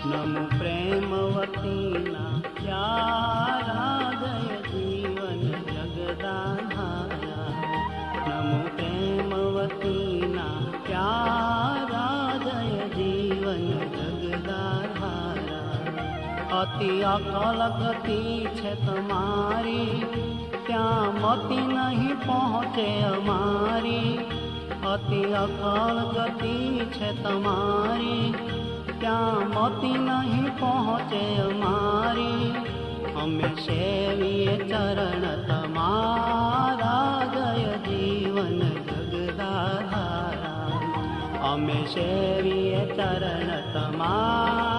નમો પ્રેમવતીના પ્યારા જય જીવન જગદાધારા. નમો પ્રેમવતીના પ્યારા જય જીવન જગદાધારા. અતિ અકલ ગતિ છે તમારી, ત્યાં મતિ નહીં પહોંચે અમારી. અતિ અકલ ગતિ છે તમારી, ત્યાં મતિ નહીં પહોંચે અમારી. અમે સેવીએ ચરણ તમારા જય જીવન જગદાધારા. અમે સેવીએ ચરણ તમારા